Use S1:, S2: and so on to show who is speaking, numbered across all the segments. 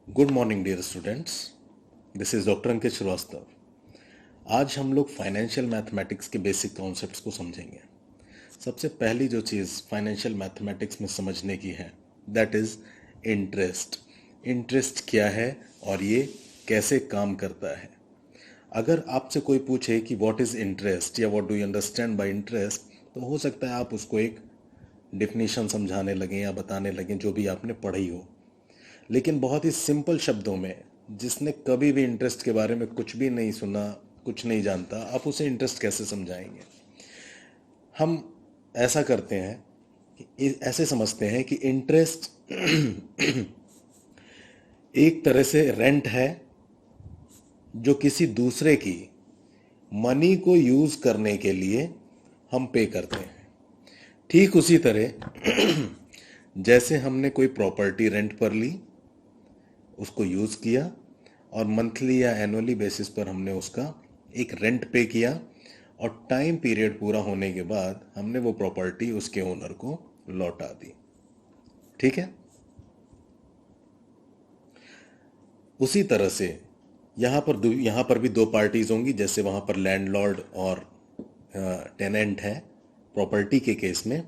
S1: Good morning dear students, this is doctor Ankit Srivastava. आज हम लोग फाइनेंशियल मैथमेटिक्स के बेसिक कॉन्सेप्ट्स को समझेंगे। सबसे पहली जो चीज़ फाइनेंशियल मैथमेटिक्स में समझने की है दैट इज इंटरेस्ट। इंटरेस्ट क्या है और ये कैसे काम करता है। अगर आपसे कोई पूछे कि व्हाट इज इंटरेस्ट या what do you understand by interest, तो हो सकता है आप उसको एक डिफिनीशन समझाने लगें या बताने लगें जो भी आपने पढ़ी हो, लेकिन बहुत ही सिंपल शब्दों में, जिसने कभी भी इंटरेस्ट के बारे में कुछ भी नहीं सुना, कुछ नहीं जानता, आप उसे इंटरेस्ट कैसे समझाएंगे। हम ऐसा करते हैं कि ऐसे समझते हैं कि इंटरेस्ट एक तरह से रेंट है जो किसी दूसरे की मनी को यूज करने के लिए हम पे करते हैं। ठीक उसी तरह जैसे हमने कोई प्रॉपर्टी रेंट पर ली, उसको यूज किया और मंथली या एनुअली बेसिस पर हमने उसका एक रेंट पे किया और टाइम पीरियड पूरा होने के बाद हमने वो प्रॉपर्टी उसके ओनर को लौटा दी। ठीक है। उसी तरह से यहाँ पर भी दो पार्टीज होंगी। जैसे वहां पर लैंडलॉर्ड और टेनेंट है प्रॉपर्टी के केस में।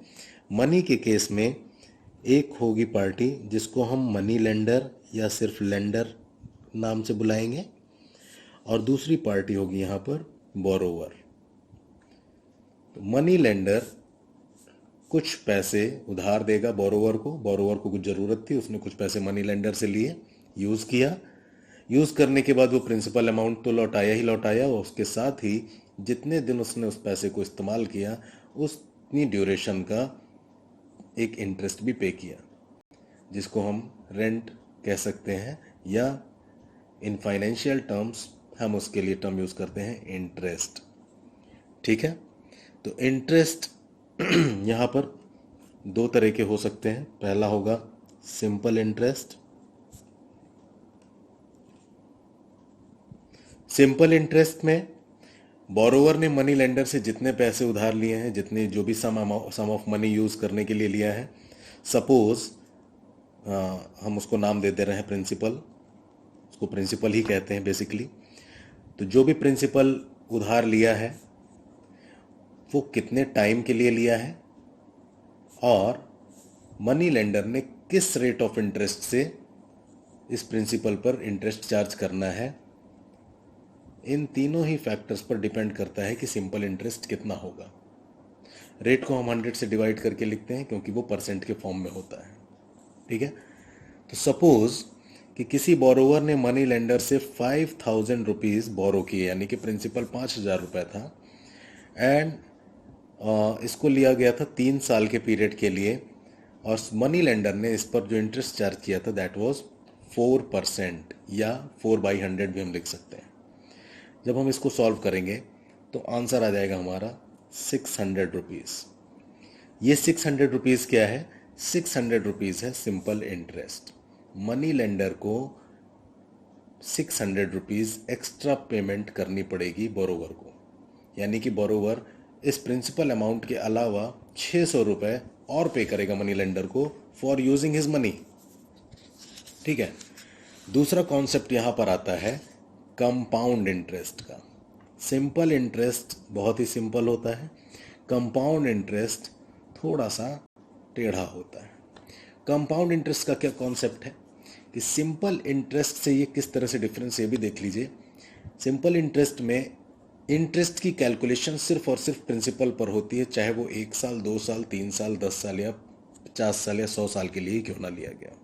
S1: मनी के केस में एक होगी पार्टी जिसको हम मनी लेंडर या सिर्फ लेंडर नाम से बुलाएंगे, और दूसरी पार्टी होगी यहाँ पर बोरोवर। तो मनी लेंडर कुछ पैसे उधार देगा बोरोवर को। बोरोवर को कुछ ज़रूरत थी, उसने कुछ पैसे मनी लेंडर से लिए, यूज़ किया। यूज़ करने के बाद वो प्रिंसिपल अमाउंट तो लौटाया ही लौटाया, और उसके साथ ही जितने दिन उसने उस पैसे को इस्तेमाल किया उतनी ड्यूरेशन का एक इंटरेस्ट भी पे किया, जिसको हम रेंट कह सकते हैं, या इन फाइनेंशियल टर्म्स हम उसके लिए टर्म यूज़ करते हैं इंटरेस्ट। ठीक है। तो इंटरेस्ट यहाँ पर दो तरह के हो सकते हैं। पहला होगा सिंपल इंटरेस्ट। सिंपल इंटरेस्ट में बोरोवर ने मनी लेंडर से जितने पैसे उधार लिए हैं, जितने जो भी सम ऑफ मनी यूज करने के लिए लिया है, सपोज हम उसको नाम दे दे रहे हैं प्रिंसिपल, उसको प्रिंसिपल ही कहते हैं बेसिकली। तो जो भी प्रिंसिपल उधार लिया है वो कितने टाइम के लिए लिया है और मनी लेंडर ने किस रेट ऑफ इंटरेस्ट से इस प्रिंसिपल पर इंटरेस्ट चार्ज करना है, इन तीनों ही फैक्टर्स पर डिपेंड करता है कि सिंपल इंटरेस्ट कितना होगा। रेट को हम 100 से डिवाइड करके लिखते हैं क्योंकि वो परसेंट के फॉर्म में होता है। ठीक है। तो सपोज कि किसी बोरोवर ने मनी लेंडर से 5000 रुपीज़ बोरो किए, यानी कि प्रिंसिपल 5000 रुपये था, एंड इसको लिया गया था 3 साल के पीरियड के लिए, और मनी लेंडर ने इस पर जो इंटरेस्ट चार्ज किया था दैट वाज 4%, या 4/100 भी हम लिख सकते हैं। जब हम इसको सॉल्व करेंगे तो आंसर आ जाएगा हमारा 600 रुपीज़। ये 600 रुपीज़ क्या है? 600 रुपीज़ है सिंपल इंटरेस्ट। मनी लेंडर को 600 रुपीज़ एक्स्ट्रा पेमेंट करनी पड़ेगी बोरोवर को, यानी कि बोरोवर इस प्रिंसिपल अमाउंट के अलावा 600 रुपये और पे करेगा मनी लेंडर को फॉर यूजिंग हिज मनी। ठीक है। दूसरा कॉन्सेप्ट यहाँ पर आता है कंपाउंड इंटरेस्ट का। सिंपल इंटरेस्ट बहुत ही सिंपल होता है, कंपाउंड इंटरेस्ट थोड़ा सा टेढ़ा होता है। कंपाउंड इंटरेस्ट का क्या कॉन्सेप्ट है कि सिंपल इंटरेस्ट से ये किस तरह से डिफरेंस, ये भी देख लीजिए। सिंपल इंटरेस्ट में इंटरेस्ट की कैलकुलेशन सिर्फ और सिर्फ प्रिंसिपल पर होती है, चाहे वो 1 साल 2 साल 3 साल 10 साल या 50 साल या 100 साल के लिए क्यों ना लिया गया।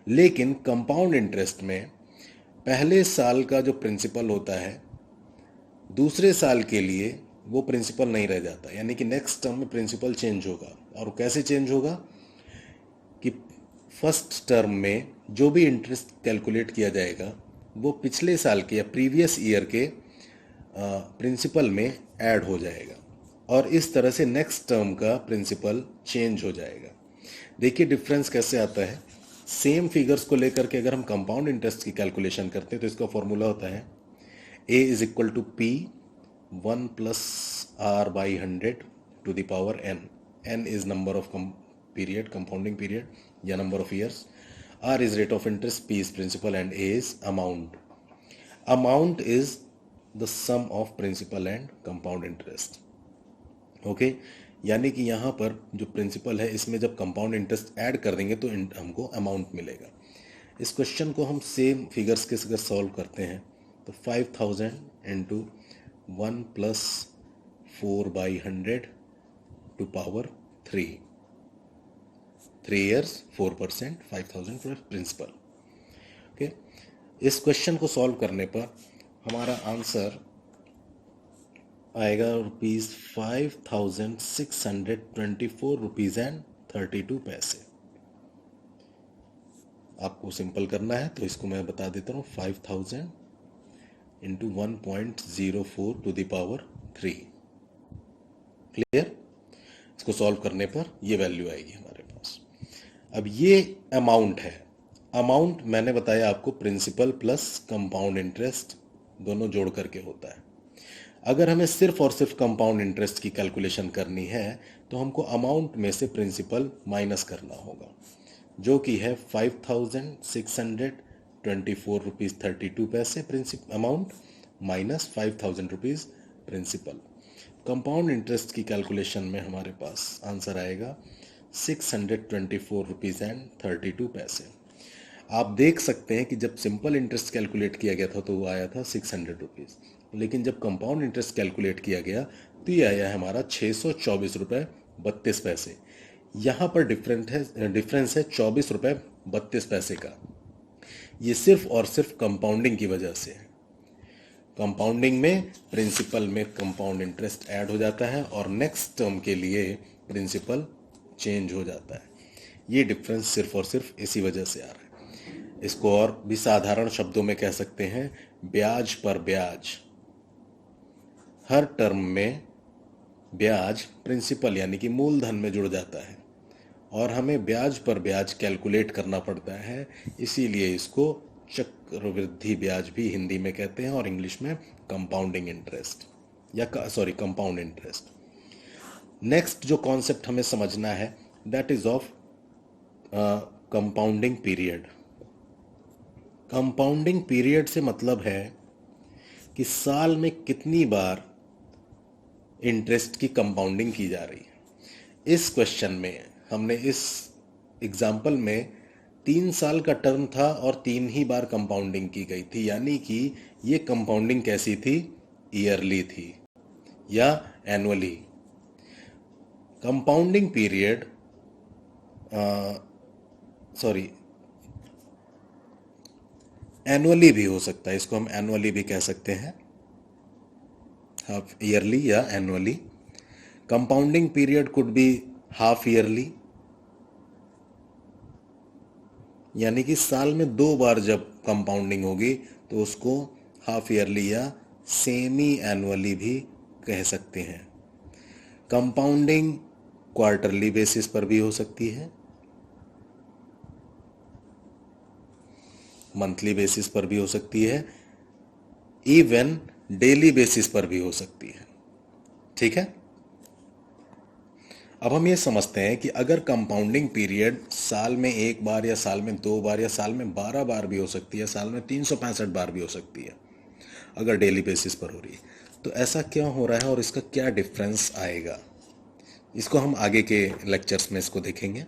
S1: लेकिन कंपाउंड इंटरेस्ट में पहले साल का जो प्रिंसिपल होता है दूसरे साल के लिए वो प्रिंसिपल नहीं रह जाता, यानी कि नेक्स्ट टर्म में प्रिंसिपल चेंज होगा। और कैसे चेंज होगा कि फर्स्ट टर्म में जो भी इंटरेस्ट कैलकुलेट किया जाएगा वो पिछले साल के या प्रीवियस ईयर के प्रिंसिपल में ऐड हो जाएगा, और इस तरह से नेक्स्ट टर्म का प्रिंसिपल चेंज हो जाएगा। देखिए डिफरेंस कैसे आता है। सेम फिगर्स को लेकर के अगर हम कंपाउंड इंटरेस्ट की कैलकुलेशन करते हैं तो इसका फॉर्मूला होता है A is equal to P 1 plus R/100 to the power N। N is number of period, compounding period या number of years. R is rate of interest, P is principal and A is amount. Amount is the sum of principal and compound interest. Okay यानी कि यहाँ पर जो principal है इसमें जब compound interest add कर देंगे तो हमको अमाउंट मिलेगा. इस क्वेश्चन को हम सेम फिगर्स के अगर सॉल्व करते हैं तो 5000 into 1 plus 4/100 to power 3 years 4%, 5000 for principal. Okay इस क्वेश्चन को सॉल्व करने पर हमारा आंसर आएगा ₹5,624.32. आपको सिंपल करना है तो इसको मैं बता देता हूँ 5000 into 1.04 to the power 3. Clear. इसको सॉल्व करने पर ये वैल्यू आएगी हमारे पास. अब ये अमाउंट है. अमाउंट मैंने बताया आपको प्रिंसिपल प्लस कंपाउंड इंटरेस्ट दोनों जोड़ करके होता है. अगर हमें सिर्फ और सिर्फ कंपाउंड इंटरेस्ट की कैलकुलेशन करनी है तो हमको अमाउंट में से प्रिंसिपल माइनस करना होगा जो कि है 5,624.32 principal amount minus 5,000 rupees principal. Compound interest की कैलकुलेशन में हमारे पास आंसर आएगा 624.32. आप देख सकते हैं कि जब सिंपल इंटरेस्ट कैलकुलेट किया गया था तो वो आया था 600 रुपीज़, लेकिन जब कंपाउंड इंटरेस्ट कैलकुलेट किया गया तो ये आया है हमारा 624.32. यहाँ पर डिफरेंस है 24.32 का. ये सिर्फ और सिर्फ कंपाउंडिंग की वजह से है. कंपाउंडिंग में प्रिंसिपल में कंपाउंड इंटरेस्ट ऐड हो जाता है और नेक्स्ट टर्म के लिए प्रिंसिपल चेंज हो जाता है. ये डिफरेंस सिर्फ और सिर्फ इसी वजह से आ रहा है. इसको और भी साधारण शब्दों में कह सकते हैं ब्याज पर ब्याज. हर टर्म में ब्याज प्रिंसिपल यानी कि मूलधन में जुड़ जाता है और हमें ब्याज पर ब्याज कैलकुलेट करना पड़ता है. इसीलिए इसको चक्रवृद्धि ब्याज भी हिंदी में कहते हैं और इंग्लिश में कंपाउंडिंग इंटरेस्ट या कंपाउंड इंटरेस्ट. नेक्स्ट जो कॉन्सेप्ट हमें समझना है that is of compounding period. Compounding period से मतलब है कि साल में कितनी बार इंटरेस्ट की कंपाउंडिंग की जा रही है. इस क्वेश्चन में हमने इस एग्जाम्पल में 3 साल का टर्म था और 3 ही बार कंपाउंडिंग की गई थी, यानी कि ये कंपाउंडिंग कैसी थी, ईयरली थी या एनुअली. कंपाउंडिंग पीरियड एनुअली भी हो सकता है. इसको हम एनुअली भी कह सकते हैं, हाफ ईयरली या annually. Compounding period could be half yearly, यानी कि साल में 2 बार जब कंपाउंडिंग होगी तो उसको हाफ ईयरली या सेमी एनुअली भी कह सकते हैं. कंपाउंडिंग क्वार्टरली बेसिस पर भी हो सकती है, मंथली बेसिस पर भी हो सकती है, इवन डेली बेसिस पर भी हो सकती है. ठीक है. अब हम ये समझते हैं कि अगर कंपाउंडिंग पीरियड साल में 1 बार या साल में 2 बार या साल में 12 बार भी हो सकती है, साल में 365 बार भी हो सकती है अगर डेली बेसिस पर हो रही है, तो ऐसा क्यों हो रहा है और इसका क्या डिफरेंस आएगा, इसको हम आगे के लेक्चर्स में इसको देखेंगे.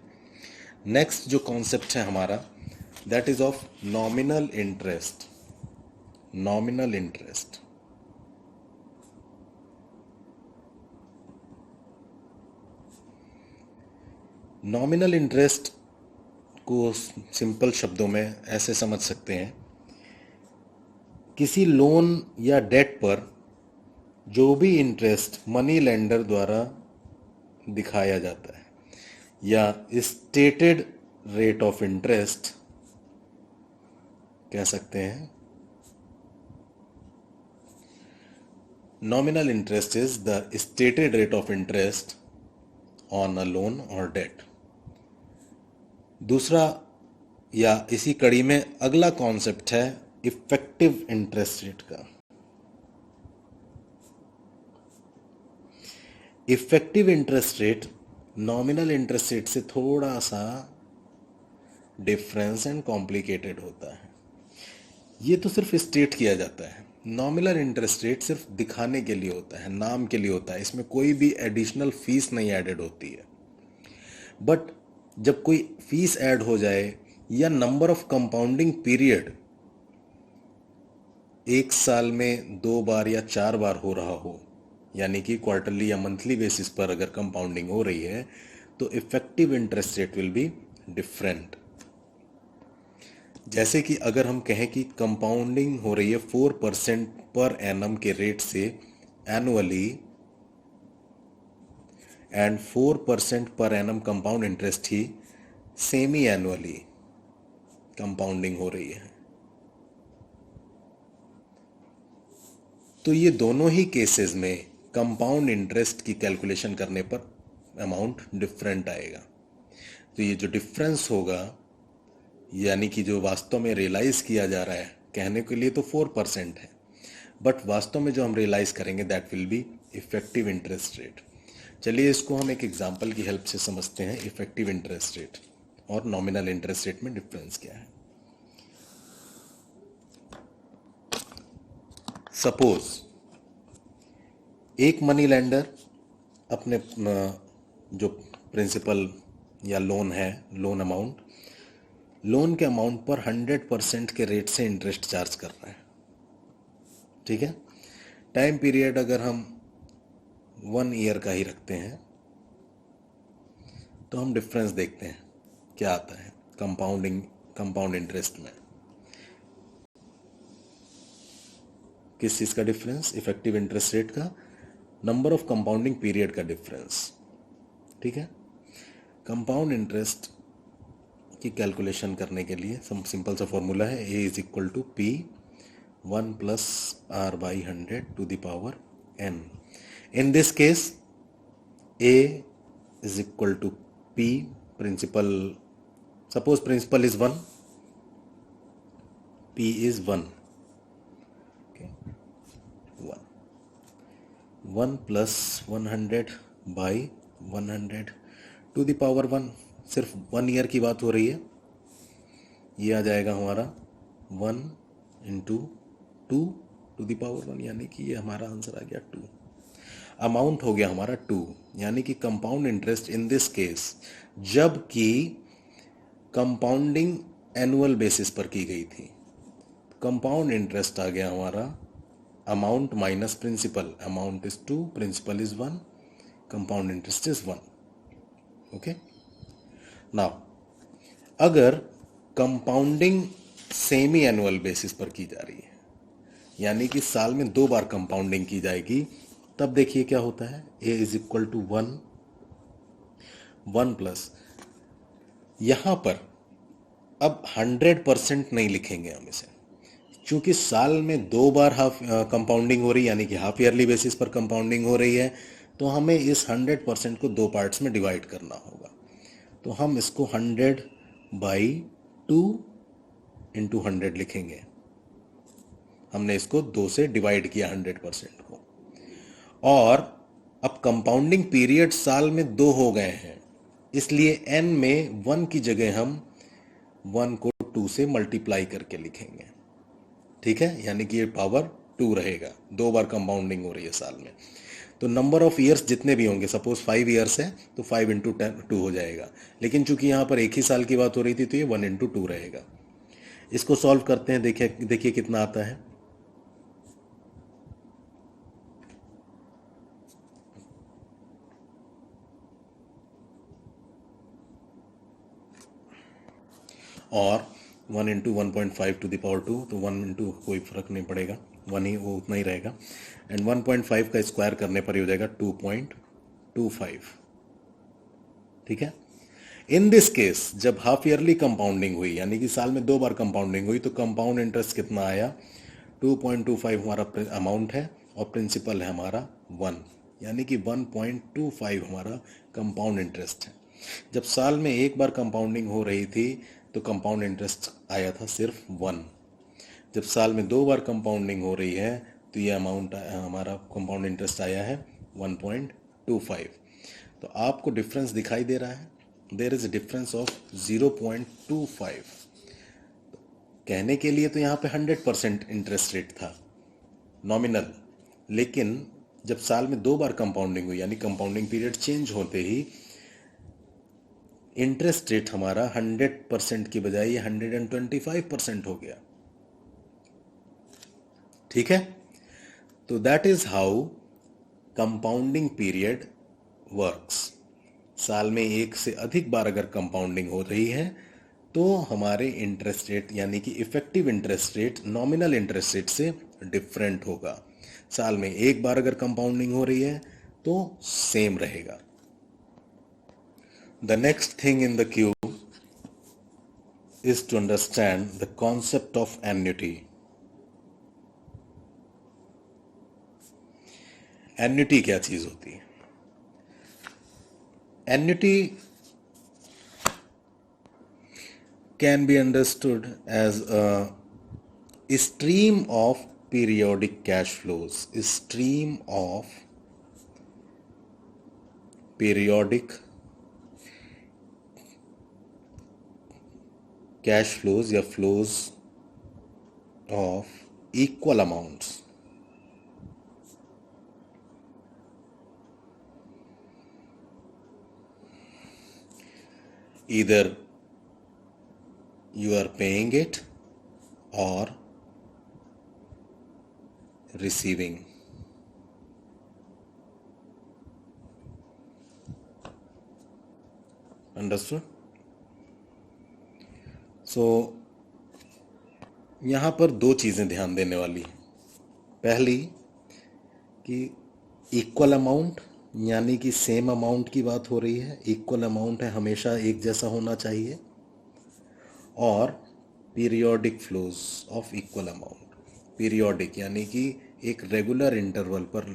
S1: नेक्स्ट जो कॉन्सेप्ट है हमारा that is of nominal interest. Nominal interest nominal interest को सिंपल शब्दों में ऐसे समझ सकते हैं, किसी लोन या डेट पर जो भी इंटरेस्ट मनी लेंडर द्वारा दिखाया जाता है या स्टेटेड रेट ऑफ इंटरेस्ट कह सकते हैं. Nominal interest is the stated rate of interest on a loan और डेट. दूसरा या इसी कड़ी में अगला कॉन्सेप्ट है इफेक्टिव इंटरेस्ट रेट का. Effective interest rate nominal interest rate से थोड़ा सा डिफरेंस एंड कॉम्प्लिकेटेड होता है। ये तो सिर्फ स्टेट किया जाता है। नॉमिनल इंटरेस्ट रेट सिर्फ दिखाने के लिए होता है, नाम के लिए होता है, इसमें कोई भी एडिशनल फीस नहीं ऐडेड होती है। बट जब कोई फीस ऐड हो जाए या नंबर ऑफ कंपाउंडिंग पीरियड एक साल में 2 बार या 4 बार हो रहा हो, यानी कि क्वार्टरली या मंथली बेसिस पर अगर कंपाउंडिंग हो रही है, तो effective interest rate will be different. जैसे कि अगर हम कहें कि कंपाउंडिंग हो रही है 4% पर एनम के रेट से annually and 4% per annum compound interest he semi annually compounding हो रही है, तो ये दोनों ही केसेस में कंपाउंड इंटरेस्ट की कैलकुलेशन करने पर अमाउंट डिफरेंट आएगा। तो ये जो डिफरेंस होगा, यानी कि जो वास्तव में रियलाइज किया जा रहा है, कहने के लिए तो 4% है, बट वास्तव में जो हम रियलाइज करेंगे that will be effective interest rate. चलिए इसको हम एक एग्जांपल की हेल्प से समझते हैं, इफेक्टिव इंटरेस्ट रेट और नॉमिनल इंटरेस्ट रेट में डिफरेंस क्या है। सपोज एक मनी लेंडर अपने जो प्रिंसिपल या लोन है, लोन के अमाउंट पर 100% के रेट से इंटरेस्ट चार्ज कर रहा है। ठीक है, टाइम पीरियड अगर हम 1 ईयर का ही रखते हैं तो हम डिफरेंस देखते हैं क्या आता है कंपाउंड इंटरेस्ट में। किस चीज का डिफरेंस? इफेक्टिव इंटरेस्ट रेट का नंबर ऑफ कंपाउंडिंग पीरियड का डिफरेंस। ठीक है, कंपाउंड इंटरेस्ट की कैलकुलेशन करने के लिए सिंपल सा फॉर्मूला है, A is equal to P 1 plus R by 100 to the power N. In this case A is equal to P, principal, suppose principal is 1, P is 1, 1 plus 100 by 100 to the power 1। सिर्फ 1 year की बात हो रही है, ये आ जाएगा हमारा 1 into 2 to the power 1, यानी कि ये हमारा आंसर आ गया 2। अमाउंट हो गया हमारा 2, यानी कि compound interest in this case, जबकि कंपाउंडिंग एनुअल बेसिस पर की गई थी, कंपाउंड इंटरेस्ट आ गया हमारा amount minus principal. Amount is 2, principal is 1, compound interest is 1। Okay, now अगर कंपाउंडिंग सेमी एनुअल बेसिस पर की जा रही है, यानी कि साल में 2 बार कंपाउंडिंग की जाएगी, तब देखिए क्या होता है, A is equal to 1 plus, यहां पर अब 100% नहीं लिखेंगे हम इसे, क्योंकि साल में 2 बार हाफ कंपाउंडिंग हो रही है, यानी कि हाफ ईयरली बेसिस पर कंपाउंडिंग हो रही है, तो हमें इस 100% को 2 पार्ट्स में डिवाइड करना होगा। तो हम इसको 100/2 इंटू 100 लिखेंगे। हमने इसको 2 से डिवाइड किया 100% को, और अब कंपाउंडिंग पीरियड साल में 2 हो गए हैं, इसलिए n में 1 की जगह हम 1 को 2 से मल्टीप्लाई करके लिखेंगे। ठीक है, यानी कि ये पावर 2 रहेगा, 2 बार कंपाउंडिंग हो रही है साल में। तो नंबर ऑफ ईयर्स जितने भी होंगे, सपोज 5 ईयर्स है तो 5 इंटू 2 हो जाएगा, लेकिन चूंकि यहाँ पर एक ही साल की बात हो रही थी तो ये 1 इंटू 2 रहेगा। इसको सॉल्व करते हैं, देखिए कितना आता है। और 1 इंटू 1.5 टू द पावर 2, तो 1 इंटू कोई फर्क नहीं पड़ेगा, 1 ही, वो उतना ही रहेगा, एंड 1.5 का स्क्वायर करने पर ही हो जाएगा 2.25। ठीक है, इन दिस केस जब हाफ ईयरली कंपाउंडिंग हुई, यानी कि साल में 2 बार कंपाउंडिंग हुई, तो कंपाउंड इंटरेस्ट कितना आया, 2.25 हमारा अमाउंट है और प्रिंसिपल है हमारा 1, यानी कि 1.25 हमारा कंपाउंड इंटरेस्ट है। जब साल में 1 बार कंपाउंडिंग हो रही थी तो कंपाउंड इंटरेस्ट आया था सिर्फ 1। जब साल में 2 बार कंपाउंडिंग हो रही है तो ये अमाउंट हमारा कंपाउंड इंटरेस्ट आया है 1.25। तो आपको डिफरेंस दिखाई दे रहा है, there is a difference of 0.25. कहने के लिए तो यहाँ पे 100% इंटरेस्ट रेट था नॉमिनल, लेकिन जब साल में 2 बार कंपाउंडिंग हुई यानी कंपाउंडिंग पीरियड चेंज होते ही इंटरेस्ट रेट हमारा 100% की बजाय ये 125% हो गया। ठीक है, तो that is how compounding period works. साल में 1 से अधिक बार अगर कंपाउंडिंग हो रही है तो हमारे इंटरेस्ट रेट यानी कि effective interest rate nominal interest rate से डिफरेंट होगा। साल में 1 बार अगर कंपाउंडिंग हो रही है तो सेम रहेगा। The next thing in the queue is to understand the concept of annuity. Annuity क्या चीज होती है? Annuity can be understood as a stream of periodic cash flows. A stream of periodic cash flows या flows of equal amounts. Either you are paying it or receiving. Understood? So यहाँ पर 2 चीज़ें ध्यान देने वाली हैं। पहली कि इक्वल अमाउंट यानी कि सेम अमाउंट की बात हो रही है। इक्वल अमाउंट है, हमेशा एक जैसा होना चाहिए। और periodic flows of equal amount. Periodic यानी कि एक रेगुलर इंटरवल पर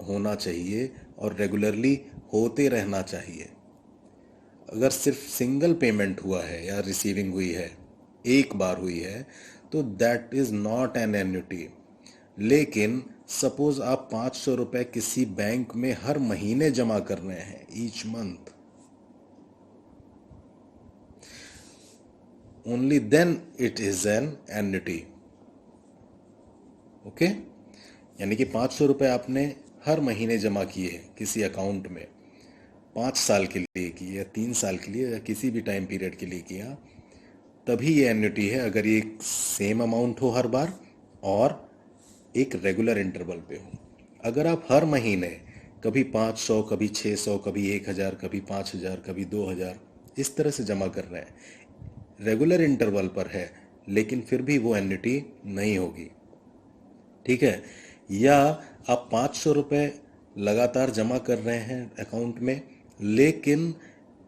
S1: होना चाहिए और रेगुलरली होते रहना चाहिए। अगर सिर्फ सिंगल पेमेंट हुआ है या रिसीविंग हुई है, एक बार हुई है, तो that is not an annuity. लेकिन सपोज आप 500 रुपए किसी बैंक में हर महीने जमा कर रहे हैं, each month, only then it is an annuity. Okay, यानी कि 500 रुपए आपने हर महीने जमा किए किसी अकाउंट में, 5 साल के लिए किए या 3 साल के लिए या किसी भी टाइम पीरियड के लिए किया, तभी ये एन्युटी है अगर ये सेम अमाउंट हो हर बार और एक रेगुलर इंटरवल पे हो। अगर आप हर महीने कभी 500, कभी 600, कभी 1000, कभी 5000, कभी 2000 इस तरह से जमा कर रहे हैं, रेगुलर इंटरवल पर है, लेकिन फिर भी वो एन्युटी नहीं होगी। ठीक है, या आप 500 रुपए लगातार जमा कर रहे हैं अकाउंट में, लेकिन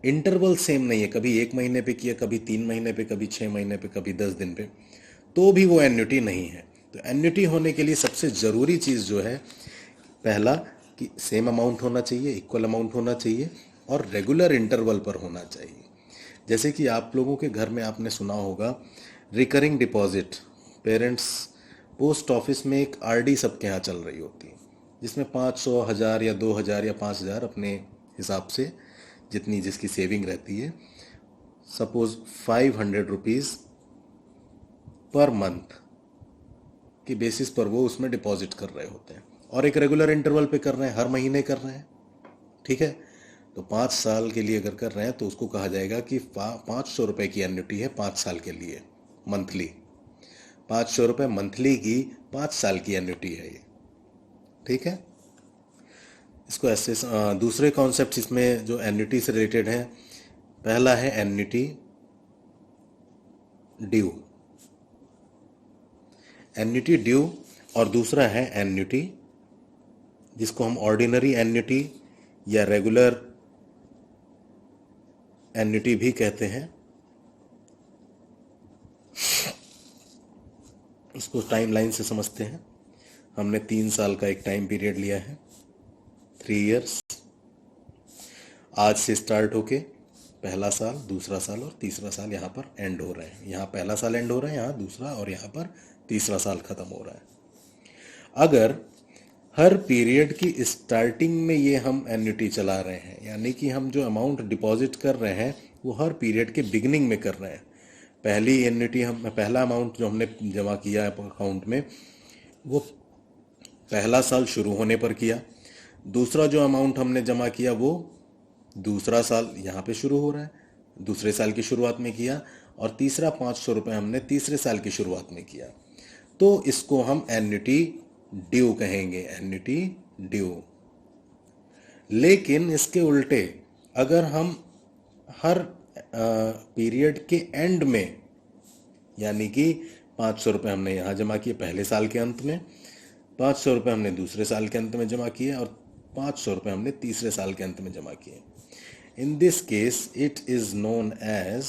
S1: इंटरवल सेम नहीं है, कभी 1 महीने पे किया, कभी 3 महीने पे, कभी 6 महीने पे, कभी 10 दिन पे, तो भी वो एन्युटी नहीं है। तो एन्युटी होने के लिए सबसे ज़रूरी चीज़ जो है, पहला कि सेम अमाउंट होना चाहिए, इक्वल अमाउंट होना चाहिए और रेगुलर इंटरवल पर होना चाहिए। जैसे कि आप लोगों के घर में आपने सुना होगा recurring deposit. Parents post office में एक आरडी सबके यहाँ चल रही होती है, जिसमें 500, 1000 या 2000 या 5000 अपने हिसाब से जितनी जिसकी सेविंग रहती है, सपोज 500 रुपीज़ पर मंथ की बेसिस पर वो उसमें डिपॉजिट कर रहे होते हैं और एक रेगुलर इंटरवल पे कर रहे हैं, हर महीने कर रहे हैं। ठीक है, तो 5 साल के लिए अगर कर रहे हैं तो उसको कहा जाएगा कि 500 रुपए की एन्युटी है 5 साल के लिए, मंथली 500 रुपए मंथली की 5 साल की एन्युटी है ये। ठीक है, इसको ऐसे दूसरे कॉन्सेप्ट इसमें जो एन्युटी से रिलेटेड है, पहला है एन्युटी ड्यू, एन्युटी ड्यू, और दूसरा है एन्युटी जिसको हम ऑर्डिनरी एन्युटी या रेगुलर एन्युटी भी कहते हैं। इसको टाइम लाइन से समझते हैं। हमने 3 साल का एक टाइम पीरियड लिया है, 3 इयर्स। आज से स्टार्ट होके पहला साल, दूसरा साल और तीसरा साल यहाँ पर एंड हो रहे हैं। यहाँ पहला साल एंड हो रहा है, यहाँ दूसरा, और यहाँ पर तीसरा साल खत्म हो रहा है। अगर हर पीरियड की स्टार्टिंग में ये हम एन्युटी चला रहे हैं, यानी कि हम जो अमाउंट डिपॉजिट कर रहे हैं वो हर पीरियड के बिगिनिंग में कर रहे हैं। पहली एन्युटी हम पहला अमाउंट जो हमने जमा किया है अकाउंट में, वो पहला साल शुरू होने पर किया। दूसरा जो अमाउंट हमने जमा किया वो दूसरा साल यहाँ पे शुरू हो रहा है, दूसरे साल की शुरुआत में किया। और तीसरा 500 रुपये हमने तीसरे साल की शुरुआत में किया। तो इसको हम एन्युटी ड्यू कहेंगे, एन्युटी ड्यू। लेकिन इसके उल्टे अगर हम हर पीरियड के एंड में, यानी कि 500 रुपये हमने यहाँ जमा किए पहले साल के अंत में, 500 रुपये हमने दूसरे साल के अंत में जमा किए और 500 रुपये हमने तीसरे साल के अंत में जमा किए, in this case it is known as,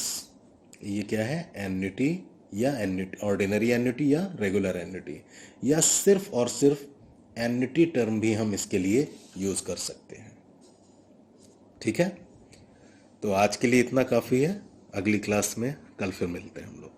S1: ये क्या है, एन्युटी या एन्युटी, ऑर्डिनरी एन्युटी या रेगुलर एन्युटी, या सिर्फ और सिर्फ एन्युटी टर्म भी हम इसके लिए यूज कर सकते हैं। ठीक है, तो आज के लिए इतना काफ़ी है। अगली क्लास में कल फिर मिलते हैं हम लोग।